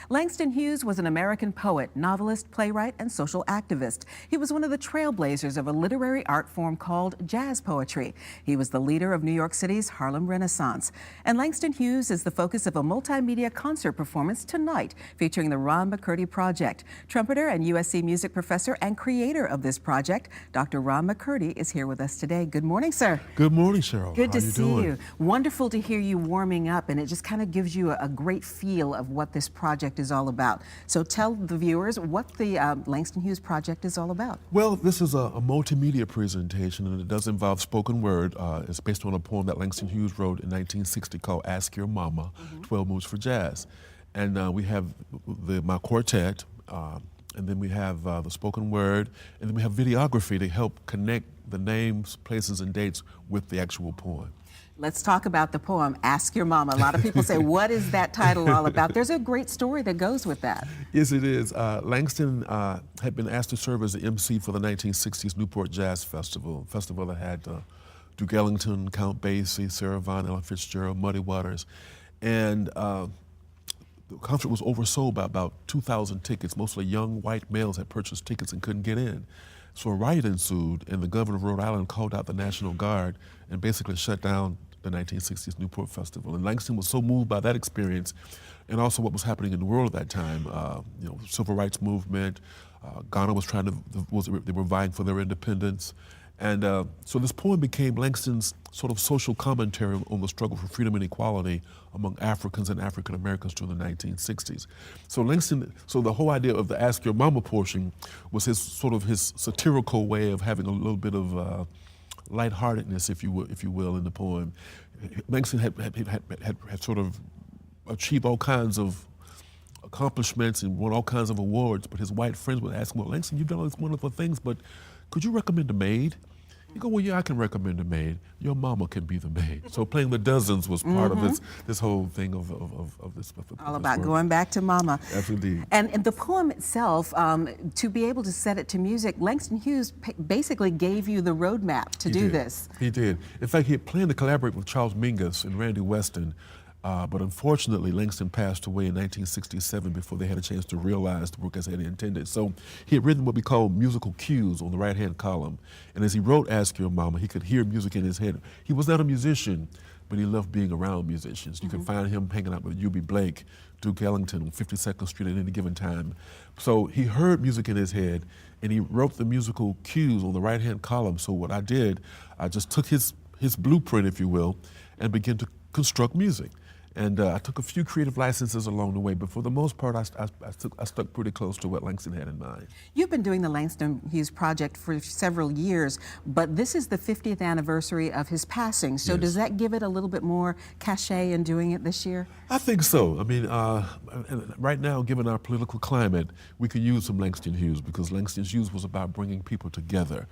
Langston Hughes was an American poet, novelist, playwright, and social activist. He was one of the trailblazers of a literary art form called jazz poetry. He was the leader of New York City's Harlem Renaissance. And Langston Hughes is the focus of a multimedia concert performance tonight featuring the Ron McCurdy Project. Trumpeter and USC music professor and creator of this project, Dr. Ron McCurdy, is here with us today. Good morning, sir. Good morning, Cheryl. Good to see you. doing? Wonderful to hear you warming up, and it just kind of gives you a great feel of what this project is all about. So tell the viewers what the Langston Hughes Project is all about. Well, this is a multimedia presentation, and it does involve spoken word. It's based on a poem that Langston Hughes wrote in 1960 called Ask Your Mama, 12 Moves for Jazz. And we have my quartet, and then we have the spoken word, and then we have videography to help connect the names, places, and dates with the actual poem. Let's talk about the poem, Ask Your Mama. A lot of people say, what is that title all about? There's a great story that goes with that. Yes, it is. Langston had been asked to serve as the MC for the 1960s Newport Jazz Festival, a festival that had Duke Ellington, Count Basie, Sarah Vaughan, Ella Fitzgerald, Muddy Waters. And the concert was oversold by about 2,000 tickets. Mostly young white males had purchased tickets and couldn't get in. So a riot ensued, and the governor of Rhode Island called out the National Guard and basically shut down the 1960s Newport Festival. And Langston was so moved by that experience, and also what was happening in the world at that time. Civil rights movement. Ghana was they were vying for their independence. And so this poem became Langston's sort of social commentary on the struggle for freedom and equality among Africans and African Americans during the 1960s. So the whole idea of the Ask Your Mama portion was his satirical way of having a little bit of lightheartedness, if you will, in the poem. Langston had sort of achieved all kinds of accomplishments and won all kinds of awards, but his white friends would ask him, well, Langston, you've done all these wonderful things, but could you recommend a maid? You go, well, yeah, I can recommend a maid. Your mama can be the maid. So playing the dozens was part of this whole thing of this. All about going back to mama. Yes, indeed. And the poem itself, to be able to set it to music, Langston Hughes basically gave you the roadmap to do this. He did. In fact, he had planned to collaborate with Charles Mingus and Randy Weston, but unfortunately, Langston passed away in 1967 before they had a chance to realize the work as they had intended. So he had written what we call musical cues on the right-hand column. And as he wrote Ask Your Mama, he could hear music in his head. He was not a musician, but he loved being around musicians. You can find him hanging out with U.B. Blake, Duke Ellington on 52nd Street at any given time. So he heard music in his head, and he wrote the musical cues on the right-hand column. So what I did, I just took his blueprint, if you will, and began to construct music. And I took a few creative licenses along the way, but for the most part, I stuck pretty close to what Langston had in mind. You've been doing the Langston Hughes Project for several years, but this is the 50th anniversary of his passing. So does that give it a little bit more cachet in doing it this year? I think so. I mean, right now, given our political climate, we could use some Langston Hughes, because Langston Hughes was about bringing people together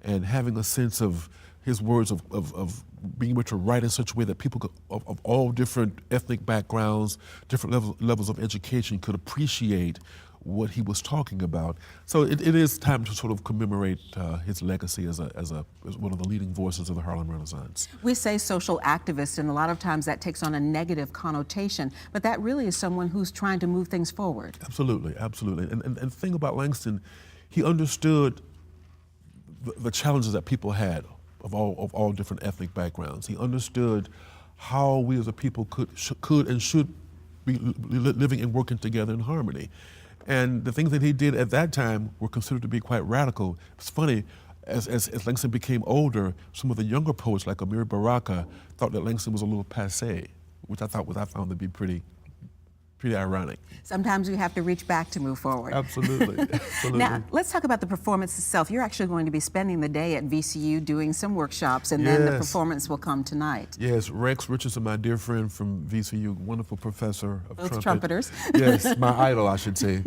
and having a sense of his words of being able to write in such a way that people of all different ethnic backgrounds, different levels of education could appreciate what he was talking about. So it is time to sort of commemorate his legacy as one of the leading voices of the Harlem Renaissance. We say social activist, and a lot of times that takes on a negative connotation, but that really is someone who's trying to move things forward. Absolutely, absolutely. And the thing about Langston, he understood the challenges that people had of all different ethnic backgrounds. He understood how we as a people could and should be living and working together in harmony. And the things that he did at that time were considered to be quite radical. It's funny, as Langston became older, some of the younger poets like Amiri Baraka thought that Langston was a little passé, which I found to be pretty ironic. Sometimes you have to reach back to move forward. Absolutely, absolutely. Now, let's talk about the performance itself. You're actually going to be spending the day at VCU doing some workshops, and then the performance will come tonight. Yes, Rex Richardson, my dear friend from VCU, wonderful professor of Both trumpeters. Yes, my idol, I should say,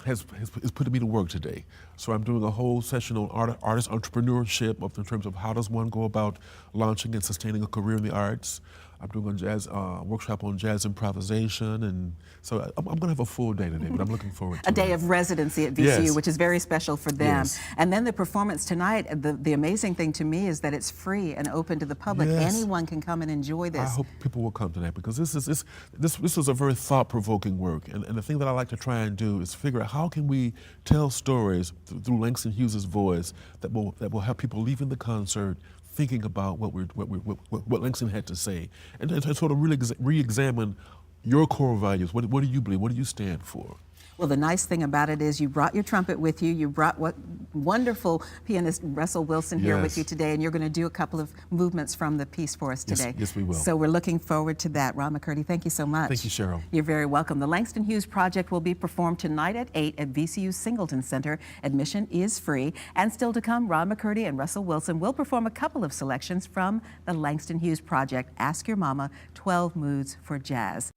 is putting me to work today. So I'm doing a whole session on artist entrepreneurship in terms of how does one go about launching and sustaining a career in the arts. I'm doing a jazz workshop on jazz improvisation, and so I'm going to have a full day today, but I'm looking forward to a day it. of residency at VCU, Yes. which is very special for them. Yes. And then the performance tonight, the amazing thing to me is that it's free and open to the public. Yes. Anyone can come and enjoy this. I hope people will come tonight because this is a very thought-provoking work, and the thing that I like to try and do is figure out how can we tell stories through Langston Hughes' voice that will have people leaving the concert thinking about what Langston had to say, and sort of really re-examine your core values. What do you believe? What do you stand for? Well, the nice thing about it is you brought your trumpet with you. You brought what wonderful pianist Russell Wilson here with Yes. you today, and you're going to do a couple of movements from the piece for us today. Yes, we will. So we're looking forward to that. Ron McCurdy, thank you so much. Thank you, Cheryl. You're very welcome. The Langston Hughes Project will be performed tonight at 8 at VCU Singleton Center. Admission is free. And still to come, Ron McCurdy and Russell Wilson will perform a couple of selections from the Langston Hughes Project. Ask Your Mama, 12 Moods for Jazz.